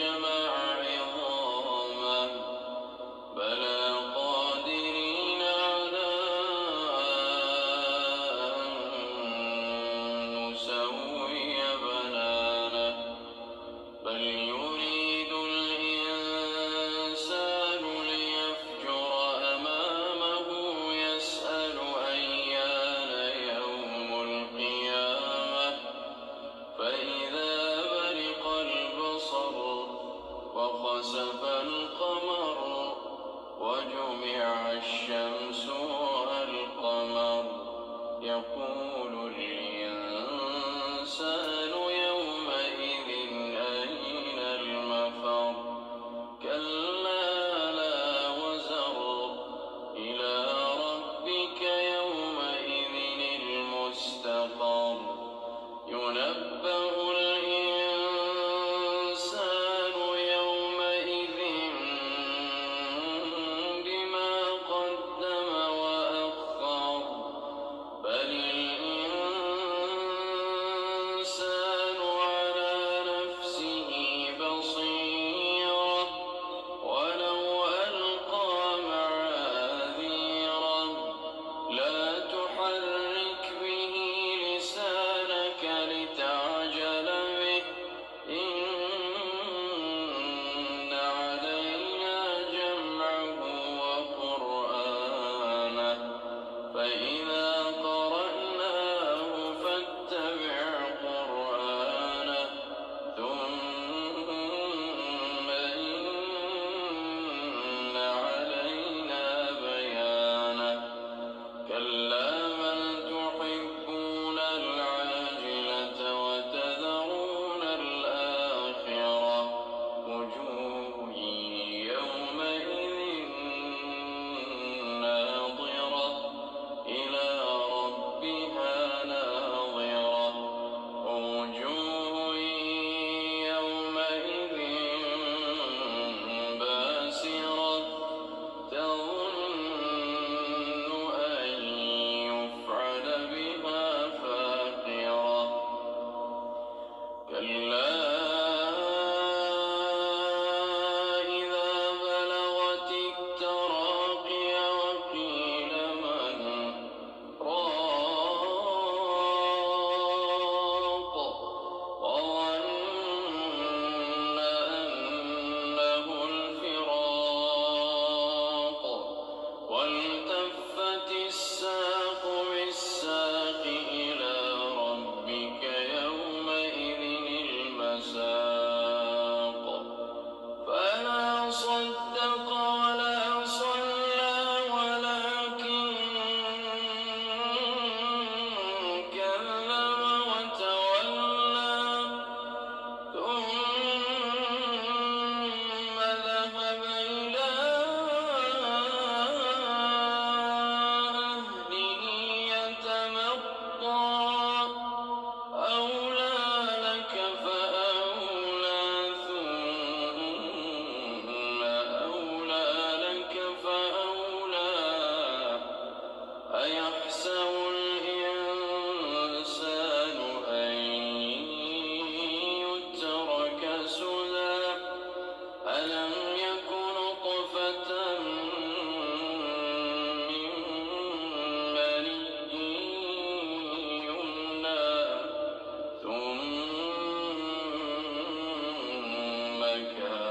الجمع عظامه بلى قادرين على أن نسوي بنانه بل يريد الإنسان ليفجر أمامه يسأل أيان يوم القيامة فإذا برق البصر وخسف القمر وجمع الشمس والقمر يقول الإنسان يومئذ أين المفر كلا لا وزر إلى ربك يومئذ المستقر ينبأ الإنسان يومئذ بما قدم وأخر بل الإنسان على نفسه بصيرة ولو ألقى معاذيره لا تحرك به لسانك لتعجل به إن علينا جمعه وقرآنه فإذا قرأناه فاتبع قرآنه ثم إن علينا بيانه كلا بل تحبون العاجلة وتذرون الآخرة وجوه يومئذ ناظرة إلى ربها ناظرة ووجوه يومئذ باسرة تظن أن يفعل بها فاقرة كلا إذا بلغت التراقي وقيل من راق وظن أنه الفراق والتفت الساق بالساق إلى ربك يومئذ المساق فلا صدق ولا صلى ولكن كذب وتولى ثم ذهب إلى أهله يتمطى أولى لك فأولى ثم أولى لك فأولى أيحسب الإنسان أن يترك سدى ألم يك نطفة من مني يمنى ثم كان